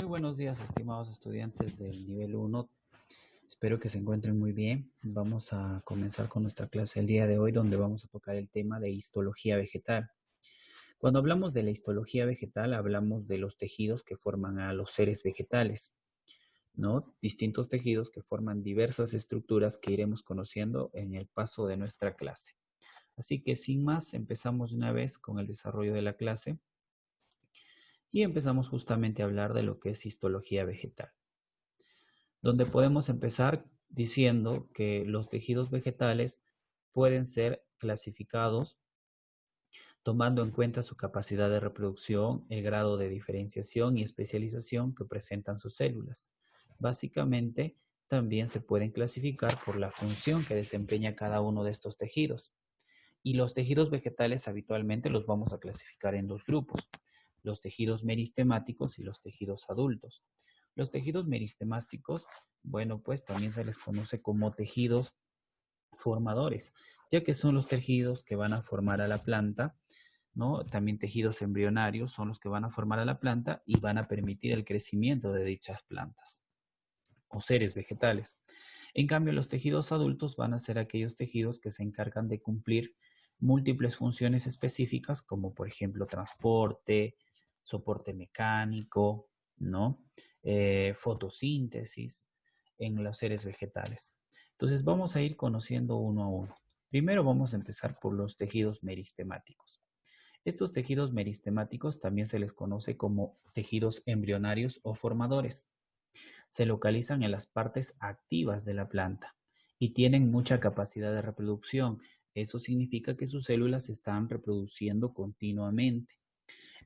Muy buenos días, estimados estudiantes del nivel 1. Espero que se encuentren muy bien. Vamos a comenzar con nuestra clase el día de hoy, donde vamos a tocar el tema de histología vegetal. Cuando hablamos de la histología vegetal, hablamos de los tejidos que forman a los seres vegetales, ¿no? Distintos tejidos que forman diversas estructuras que iremos conociendo en el paso de nuestra clase. Así que sin más, empezamos de una vez con el desarrollo de la clase y empezamos justamente a hablar de lo que es histología vegetal, donde podemos empezar diciendo que los tejidos vegetales pueden ser clasificados tomando en cuenta su capacidad de reproducción, el grado de diferenciación y especialización que presentan sus células. Básicamente, también se pueden clasificar por la función que desempeña cada uno de estos tejidos. Y los tejidos vegetales habitualmente los vamos a clasificar en dos grupos, los tejidos meristemáticos y los tejidos adultos. Los tejidos meristemáticos, bueno, pues también se les conoce como tejidos formadores, ya que son los tejidos que van a formar a la planta, ¿no? También tejidos embrionarios son los que van a formar a la planta y van a permitir el crecimiento de dichas plantas o seres vegetales. En cambio, los tejidos adultos van a ser aquellos tejidos que se encargan de cumplir múltiples funciones específicas, como por ejemplo transporte, soporte mecánico, ¿no? Fotosíntesis en los seres vegetales. Entonces vamos a ir conociendo uno a uno. Primero vamos a empezar por los tejidos meristemáticos. Estos tejidos meristemáticos también se les conoce como tejidos embrionarios o formadores. Se localizan en las partes activas de la planta y tienen mucha capacidad de reproducción. Eso significa que sus células se están reproduciendo continuamente.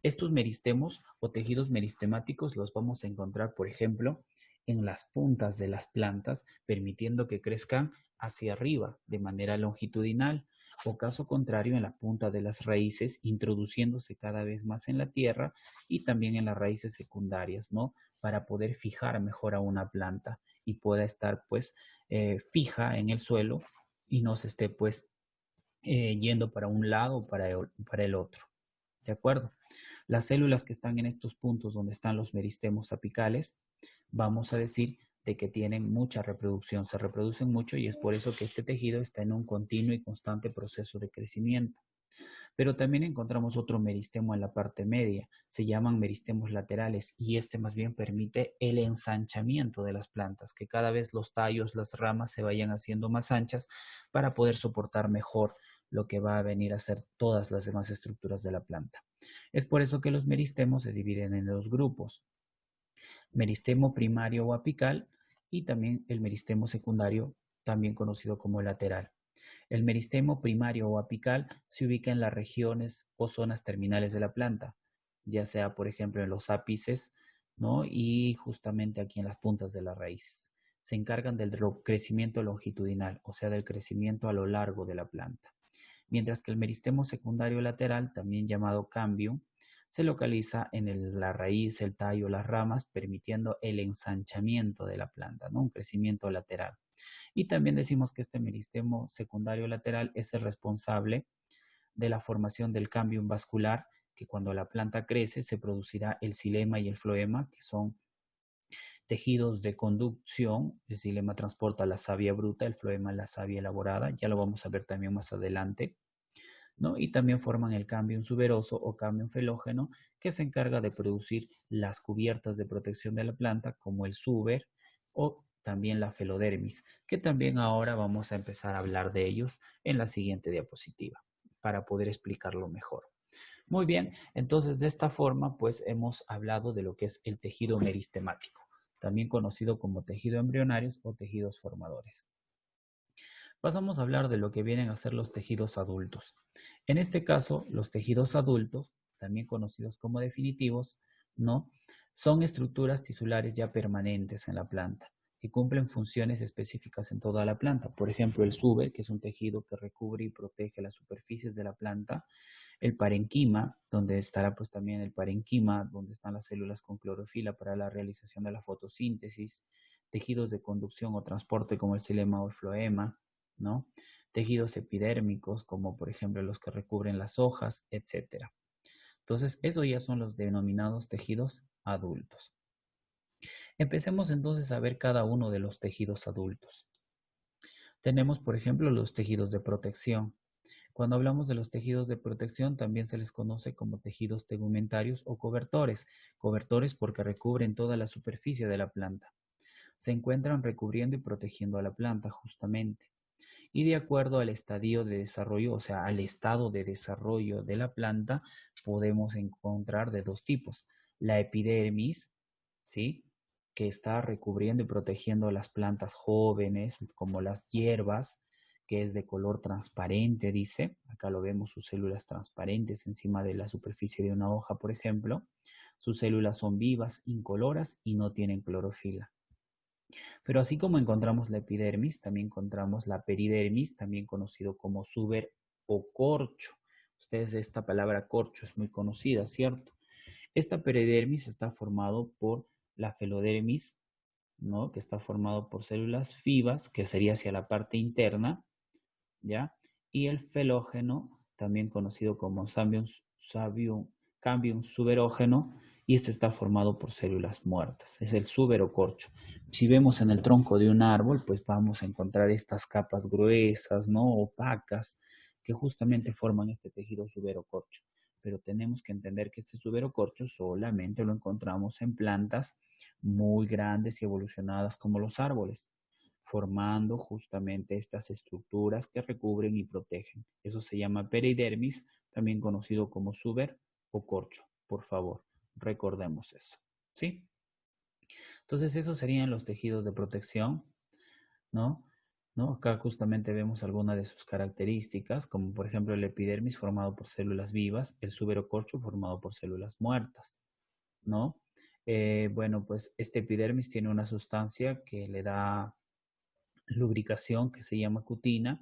Estos meristemos o tejidos meristemáticos los vamos a encontrar, por ejemplo, en las puntas de las plantas, permitiendo que crezcan hacia arriba de manera longitudinal, o caso contrario en la punta de las raíces, introduciéndose cada vez más en la tierra y también en las raíces secundarias, ¿no? Para poder fijar mejor a una planta y pueda estar pues fija en el suelo y no se esté pues yendo para un lado o para el otro. ¿De acuerdo? Las células que están en estos puntos donde están los meristemos apicales, vamos a decir de que tienen mucha reproducción, se reproducen mucho y es por eso que este tejido está en un continuo y constante proceso de crecimiento. Pero también encontramos otro meristemo en la parte media, se llaman meristemos laterales y este más bien permite el ensanchamiento de las plantas, que cada vez los tallos, las ramas se vayan haciendo más anchas para poder soportar mejor lo que va a venir a ser todas las demás estructuras de la planta. Es por eso que los meristemos se dividen en dos grupos, meristemo primario o apical y también el meristemo secundario, también conocido como lateral. El meristemo primario o apical se ubica en las regiones o zonas terminales de la planta, ya sea, por ejemplo, en los ápices, ¿no? Y justamente aquí en las puntas de las raíces. Se encargan del crecimiento longitudinal, o sea, del crecimiento a lo largo de la planta. Mientras que el meristemo secundario lateral, también llamado cambio, se localiza en la raíz, el tallo, las ramas, permitiendo el ensanchamiento de la planta, ¿no? Un crecimiento lateral. Y también decimos que este meristemo secundario lateral es el responsable de la formación del cámbium vascular, que cuando la planta crece se producirá el xilema y el floema, que son tejidos de conducción. El xilema transporta la savia bruta, el floema la savia elaborada, ya lo vamos a ver también más adelante, ¿no? Y también forman el cámbium suberoso o cámbium felógeno, que se encarga de producir las cubiertas de protección de la planta, como el suber o también la felodermis, que también ahora vamos a empezar a hablar de ellos en la siguiente diapositiva, para poder explicarlo mejor. Muy bien, entonces de esta forma pues hemos hablado de lo que es el tejido meristemático, también conocido como tejido embrionarios o tejidos formadores. Pasamos a hablar de lo que vienen a ser los tejidos adultos. En este caso, los tejidos adultos, también conocidos como definitivos, ¿no? Son estructuras tisulares ya permanentes en la planta, que cumplen funciones específicas en toda la planta. Por ejemplo, el suber, que es un tejido que recubre y protege las superficies de la planta. El parenquima, donde estará pues también el parenquima, donde están las células con clorofila para la realización de la fotosíntesis. Tejidos de conducción o transporte como el xilema o el floema, ¿no? Tejidos epidérmicos, como por ejemplo los que recubren las hojas, etcétera. Entonces, eso ya son los denominados tejidos adultos. Empecemos entonces a ver cada uno de los tejidos adultos. Tenemos, por ejemplo, los tejidos de protección. Cuando hablamos de los tejidos de protección, también se les conoce como tejidos tegumentarios o cobertores. Cobertores porque recubren toda la superficie de la planta. Se encuentran recubriendo y protegiendo a la planta justamente. Y de acuerdo al estadio de desarrollo, o sea, al estado de desarrollo de la planta, podemos encontrar de dos tipos. La epidermis, ¿sí? Que está recubriendo y protegiendo las plantas jóvenes, como las hierbas, que es de color transparente, dice. Acá lo vemos, sus células transparentes encima de la superficie de una hoja, por ejemplo. Sus células son vivas, incoloras y no tienen clorofila. Pero así como encontramos la epidermis, también encontramos la peridermis, también conocido como suber o corcho. Ustedes, esta palabra corcho es muy conocida, ¿cierto? Esta peridermis está formado por la felodermis, ¿no? Que está formado por células vivas, que sería hacia la parte interna, ¿ya? Y el felógeno, también conocido como cambium suberógeno, y este está formado por células muertas. Es el suberocorcho. Si vemos en el tronco de un árbol, pues vamos a encontrar estas capas gruesas, ¿no? Opacas, que justamente forman este tejido suberocorcho. Pero tenemos que entender que este suberocorcho solamente lo encontramos en plantas muy grandes y evolucionadas como los árboles, formando justamente estas estructuras que recubren y protegen. Eso se llama peridermis, también conocido como suber o corcho. Por favor, recordemos eso. ¿Sí? Entonces, esos serían los tejidos de protección, ¿no? ¿No? Acá justamente vemos algunas de sus características, como por ejemplo el epidermis formado por células vivas, el suberocorcho formado por células muertas, ¿no? Bueno, pues este epidermis tiene una sustancia que le da lubricación que se llama cutina,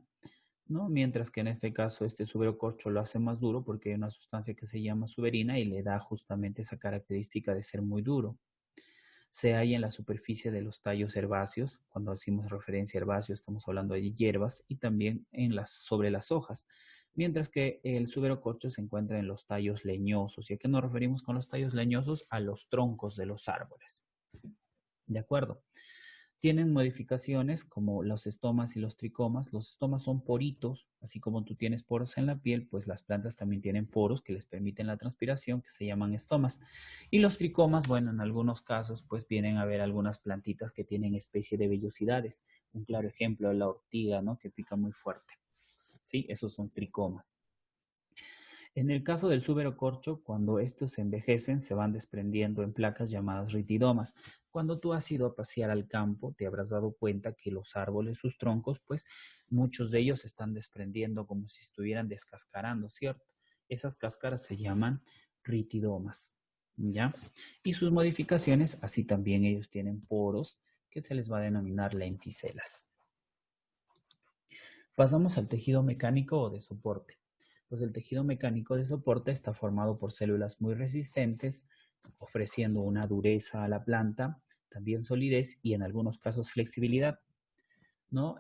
¿no? Mientras que en este caso este suberocorcho lo hace más duro porque hay una sustancia que se llama suberina y le da justamente esa característica de ser muy duro. Se halla en la superficie de los tallos herbáceos. Cuando decimos referencia a herbáceo estamos hablando de hierbas y también sobre las hojas, mientras que el suberocorcho se encuentra en los tallos leñosos. ¿Y a qué nos referimos con los tallos leñosos? A los troncos de los árboles. ¿De acuerdo? Tienen modificaciones como los estomas y los tricomas. Los estomas son poritos, así como tú tienes poros en la piel, pues las plantas también tienen poros que les permiten la transpiración, que se llaman estomas. Y los tricomas, bueno, en algunos casos, pues vienen a ver algunas plantitas que tienen especie de vellosidades. Un claro ejemplo es la ortiga, ¿no? Que pica muy fuerte. Sí, esos son tricomas. En el caso del suberocorcho, cuando estos se envejecen, se van desprendiendo en placas llamadas ritidomas. Cuando tú has ido a pasear al campo, te habrás dado cuenta que los árboles, sus troncos, pues muchos de ellos se están desprendiendo como si estuvieran descascarando, ¿cierto? Esas cáscaras se llaman ritidomas, ¿ya? Y sus modificaciones, así también ellos tienen poros que se les va a denominar lenticelas. Pasamos al tejido mecánico o de soporte. Pues el tejido mecánico de soporte está formado por células muy resistentes, ofreciendo una dureza a la planta, también solidez y en algunos casos flexibilidad, ¿no?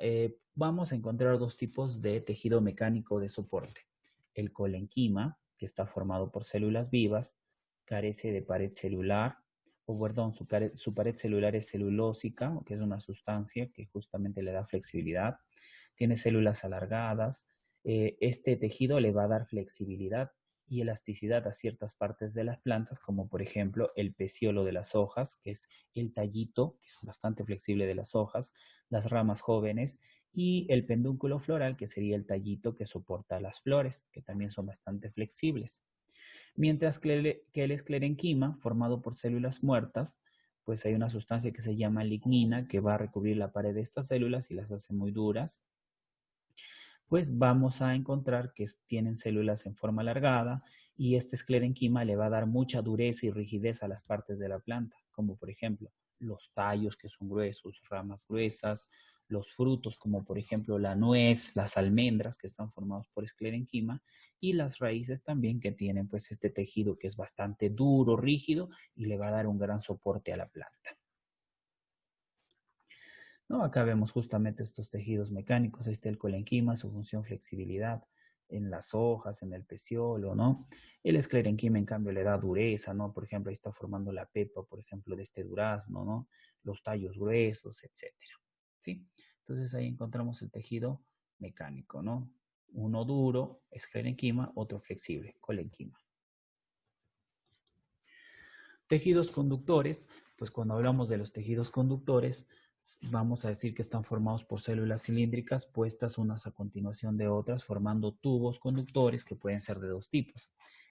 Vamos a encontrar dos tipos de tejido mecánico de soporte. El colenquima, que está formado por células vivas, carece de pared celular, o perdón, su pared celular es celulósica, que es una sustancia que justamente le da flexibilidad. Tiene células alargadas. Este tejido le va a dar flexibilidad y elasticidad a ciertas partes de las plantas, como por ejemplo el peciolo de las hojas, que es el tallito, que es bastante flexible de las hojas, las ramas jóvenes, y el pedúnculo floral, que sería el tallito que soporta las flores, que también son bastante flexibles. Mientras que el esclerenquima, formado por células muertas, pues hay una sustancia que se llama lignina que va a recubrir la pared de estas células y las hace muy duras, pues vamos a encontrar que tienen células en forma alargada y este esclerenquima le va a dar mucha dureza y rigidez a las partes de la planta, como por ejemplo los tallos que son gruesos, ramas gruesas, los frutos como por ejemplo la nuez, las almendras que están formados por esclerenquima y las raíces también que tienen pues este tejido que es bastante duro, rígido y le va a dar un gran soporte a la planta. ¿No? Acá vemos justamente estos tejidos mecánicos, ahí está el colenquima, su función flexibilidad. en las hojas, en el peciolo, ¿no? El esclerenquima, en cambio, le da dureza, ¿no? Por ejemplo, ahí está formando la pepa, por ejemplo, de este durazno, ¿no? Los tallos gruesos, etcétera, ¿sí? Entonces ahí encontramos el tejido mecánico, ¿no? Uno duro, esclerenquima, otro flexible, colenquima. Tejidos conductores, pues cuando hablamos de los tejidos conductores, vamos a decir que están formados por células cilíndricas puestas unas a continuación de otras, formando tubos conductores que pueden ser de dos tipos.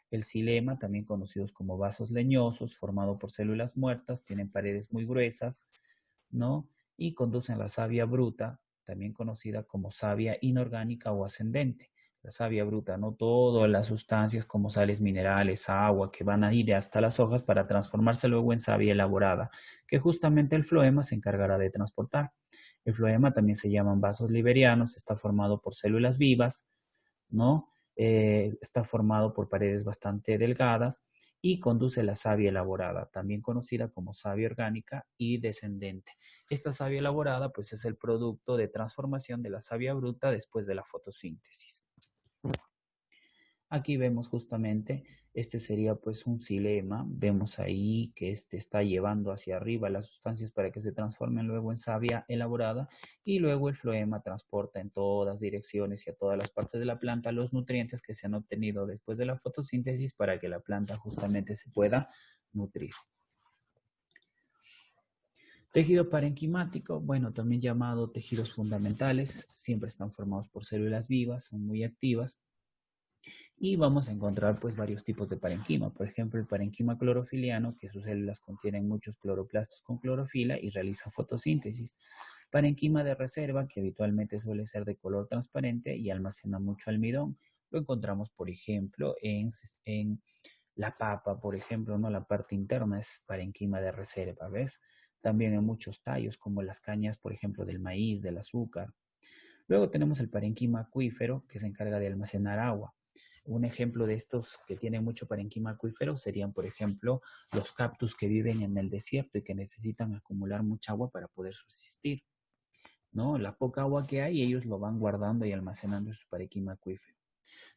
El xilema, también conocidos como vasos leñosos, formado por células muertas, tienen paredes muy gruesas, ¿no? Y conducen la savia bruta, también conocida como savia inorgánica o ascendente. La savia bruta, no todas las sustancias como sales minerales, agua, que van a ir hasta las hojas para transformarse luego en savia elaborada, que justamente el floema se encargará de transportar. El floema también se llaman vasos liberianos, está formado por células vivas, ¿no? Está formado por paredes bastante delgadas y conduce la savia elaborada, también conocida como savia orgánica y descendente. Esta savia elaborada pues es el producto de transformación de la savia bruta después de la fotosíntesis. Aquí vemos justamente, este sería pues un xilema, vemos ahí que este está llevando hacia arriba las sustancias para que se transformen luego en savia elaborada y luego el floema transporta en todas direcciones y a todas las partes de la planta los nutrientes que se han obtenido después de la fotosíntesis para que la planta justamente se pueda nutrir. Tejido parenquimático, bueno, también llamado tejidos fundamentales, siempre están formados por células vivas, son muy activas. Y vamos a encontrar pues varios tipos de parenquima. Por ejemplo, el parenquima clorofiliano, que sus células contienen muchos cloroplastos con clorofila y realiza fotosíntesis. Parenquima de reserva, que habitualmente suele ser de color transparente y almacena mucho almidón. Lo encontramos, por ejemplo, en la papa, por ejemplo, ¿no? La parte interna es parenquima de reserva, ¿ves? También en muchos tallos, como las cañas, por ejemplo, del maíz, del azúcar. Luego tenemos el parenquima acuífero, que se encarga de almacenar agua. Un ejemplo de estos que tienen mucho parenquima acuífero serían, por ejemplo, los cactus que viven en el desierto y que necesitan acumular mucha agua para poder subsistir, ¿no? La poca agua que hay, ellos lo van guardando y almacenando en su parenquima acuífero.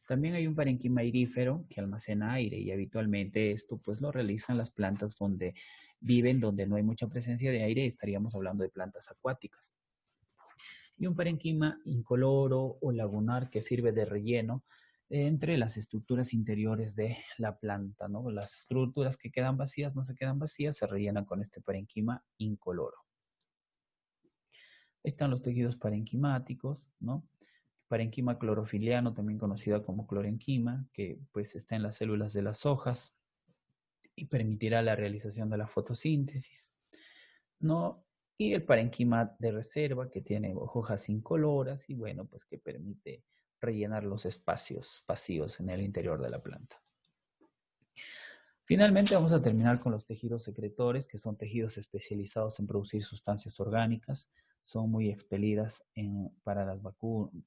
También hay un parenquima airífero que almacena aire y habitualmente esto pues lo realizan las plantas donde viven, donde no hay mucha presencia de aire, estaríamos hablando de plantas acuáticas. Y un parenquima incoloro o lagunar que sirve de relleno entre las estructuras interiores de la planta, ¿no? Las estructuras que quedan vacías no se quedan vacías, se rellenan con este parenquima incoloro. Están los tejidos parenquimáticos, ¿no? Parenquima clorofiliano, también conocida como clorenquima, que pues está en las células de las hojas y permitirá la realización de la fotosíntesis, ¿no? Y el parenquima de reserva, que tiene hojas incoloras y bueno, pues que permite rellenar los espacios vacíos en el interior de la planta. Finalmente vamos a terminar con los tejidos secretores, que son tejidos especializados en producir sustancias orgánicas, son muy expelidas para las vacunas,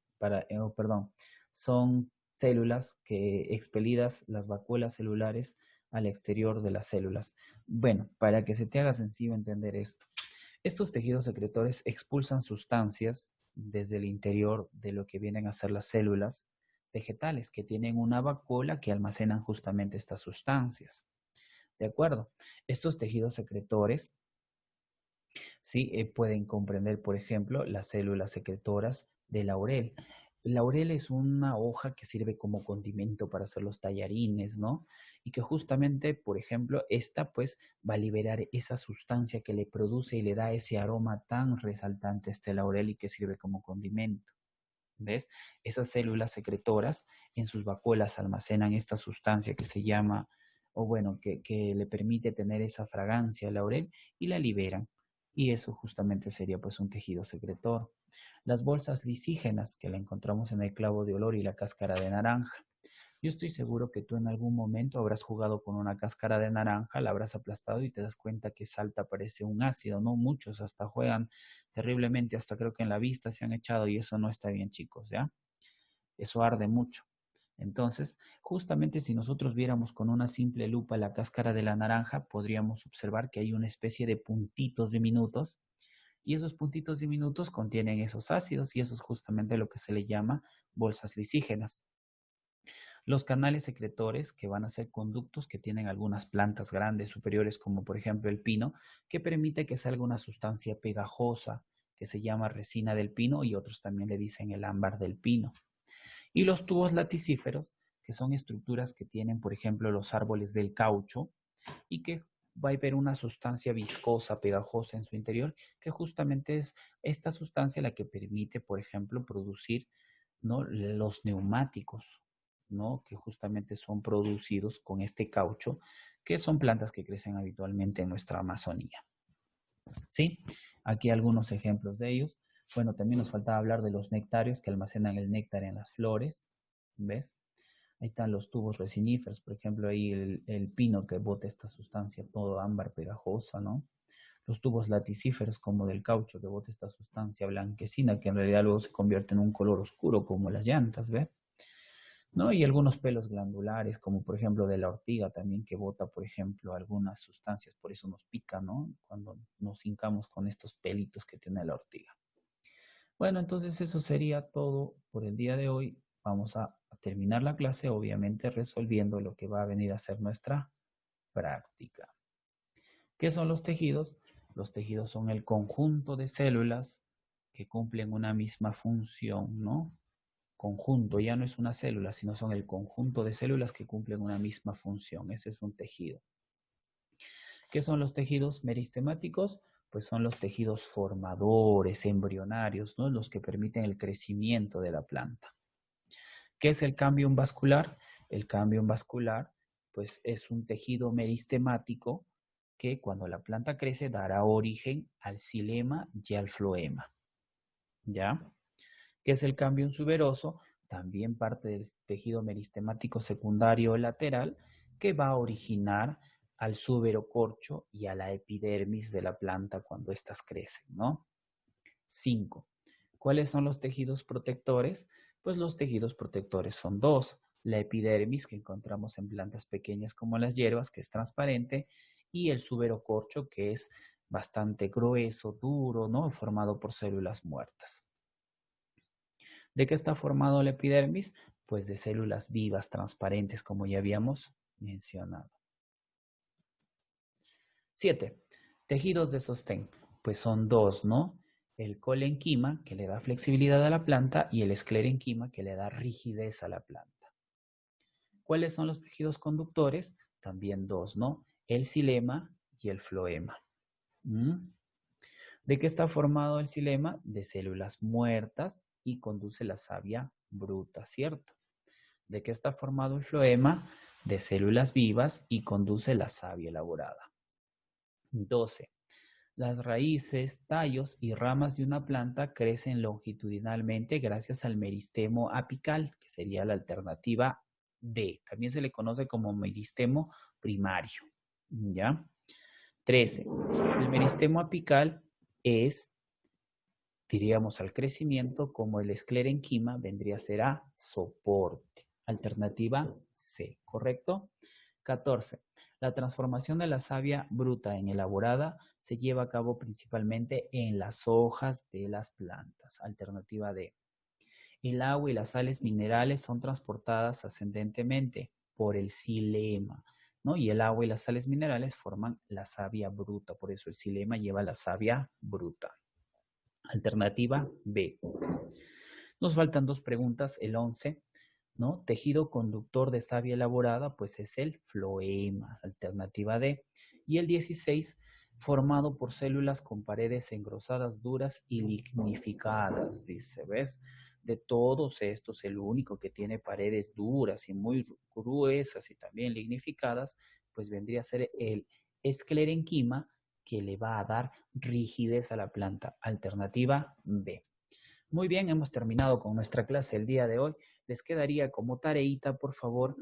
son células que expelidas las vacuolas celulares al exterior de las células. Bueno, para que se te haga sencillo entender esto, estos tejidos secretores expulsan sustancias desde el interior de lo que vienen a ser las células vegetales, que tienen una vacuola que almacenan justamente estas sustancias. ¿De acuerdo? Estos tejidos secretores sí pueden comprender, por ejemplo, las células secretoras de laurel. El laurel es una hoja que sirve como condimento para hacer los tallarines, ¿no? Y que justamente, por ejemplo, esta pues va a liberar esa sustancia que le produce y le da ese aroma tan resaltante a este laurel y que sirve como condimento. ¿Ves? Esas células secretoras en sus vacuolas almacenan esta sustancia que se llama, o bueno, que le permite tener esa fragancia al laurel y la liberan. Y eso justamente sería pues un tejido secretor. Las bolsas lisígenas que la encontramos en el clavo de olor y la cáscara de naranja. Yo estoy seguro que tú en algún momento habrás jugado con una cáscara de naranja, la habrás aplastado y te das cuenta que salta, parece un ácido, ¿no? Muchos hasta juegan terriblemente, hasta creo que en la vista se han echado y eso no está bien, chicos, ¿ya? Eso arde mucho. Entonces, justamente si nosotros viéramos con una simple lupa la cáscara de la naranja, podríamos observar que hay una especie de puntitos diminutos y esos puntitos diminutos contienen esos ácidos y eso es justamente lo que se le llama bolsas lisígenas. Los canales secretores, que van a ser conductos que tienen algunas plantas grandes superiores, como por ejemplo el pino, que permite que salga una sustancia pegajosa que se llama resina del pino y otros también le dicen el ámbar del pino. Y los tubos laticíferos, que son estructuras que tienen, por ejemplo, los árboles del caucho y que va a haber una sustancia viscosa, pegajosa en su interior, que justamente es esta sustancia la que permite, por ejemplo, producir, ¿no?, los neumáticos, ¿no?, que justamente son producidos con este caucho, que son plantas que crecen habitualmente en nuestra Amazonía. ¿Sí? Aquí algunos ejemplos de ellos. Bueno, también nos faltaba hablar de los nectarios que almacenan el néctar en las flores. ¿Ves? Ahí están los tubos resiníferos, por ejemplo, ahí el pino que bota esta sustancia todo ámbar pegajosa, ¿no? Los tubos laticíferos como del caucho que bota esta sustancia blanquecina que en realidad luego se convierte en un color oscuro como las llantas, ¿ves? ¿No? Y algunos pelos glandulares, como por ejemplo de la ortiga también, que bota, por ejemplo, algunas sustancias, por eso nos pica, ¿no? Cuando nos hincamos con estos pelitos que tiene la ortiga. Bueno, entonces eso sería todo por el día de hoy. Vamos a terminar la clase, obviamente resolviendo lo que va a venir a ser nuestra práctica. ¿Qué son los tejidos? Los tejidos son el conjunto de células que cumplen una misma función, ¿no? Conjunto, ya no es una célula, sino son el conjunto de células que cumplen una misma función. Ese es un tejido. ¿Qué son los tejidos meristemáticos? Pues son los tejidos formadores, embrionarios, ¿no? Los que permiten el crecimiento de la planta. ¿Qué es el cámbium vascular? El cámbium vascular, pues es un tejido meristemático que cuando la planta crece dará origen al xilema y al floema. ¿Ya? ¿Qué es el cámbium suberoso? También parte del tejido meristemático secundario o lateral que va a originar al suberocorcho y a la epidermis de la planta cuando éstas crecen, ¿no? 5. ¿Cuáles son los tejidos protectores? Pues los tejidos protectores son dos. La epidermis, que encontramos en plantas pequeñas como las hierbas, que es transparente, y el suberocorcho, que es bastante grueso, duro, ¿no? Formado por células muertas. ¿De qué está formado la epidermis? Pues de células vivas, transparentes, como ya habíamos mencionado. 7. Tejidos de sostén. Pues son dos, ¿no? El colenquima, que le da flexibilidad a la planta, y el esclerenquima, que le da rigidez a la planta. ¿Cuáles son los tejidos conductores? También dos, ¿no? El xilema y el floema. ¿De qué está formado el xilema? De células muertas y conduce la savia bruta, ¿cierto? ¿De qué está formado el floema? De células vivas y conduce la savia elaborada. 12. Las raíces, tallos y ramas de una planta crecen longitudinalmente gracias al meristemo apical, que sería la alternativa D. También se le conoce como meristemo primario. ¿Ya? 13. El meristemo apical es, diríamos, al crecimiento, como el esclerenquima vendría a ser a soporte. Alternativa C, ¿correcto? 14. La transformación de la savia bruta en elaborada se lleva a cabo principalmente en las hojas de las plantas. Alternativa D. El agua y las sales minerales son transportadas ascendentemente por el xilema, ¿no? Y el agua y las sales minerales forman la savia bruta, por eso el xilema lleva la savia bruta. Alternativa B. Nos faltan dos preguntas, el 11, ¿no? Tejido conductor de savia elaborada, pues es el floema, alternativa D. Y el 16, formado por células con paredes engrosadas, duras y lignificadas, dice, ¿ves? De todos estos, el único que tiene paredes duras y muy gruesas y también lignificadas, pues vendría a ser el esclerenquima, que le va a dar rigidez a la planta. Alternativa B. Muy bien, hemos terminado con nuestra clase el día de hoy. Les quedaría como tareita, por favor,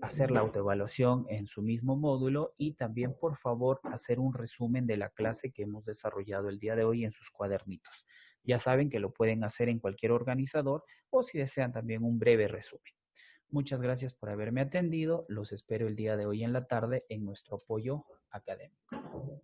hacer la autoevaluación en su mismo módulo y también, por favor, hacer un resumen de la clase que hemos desarrollado el día de hoy en sus cuadernitos. Ya saben que lo pueden hacer en cualquier organizador o si desean también un breve resumen. Muchas gracias por haberme atendido. Los espero el día de hoy en la tarde en nuestro apoyo académico.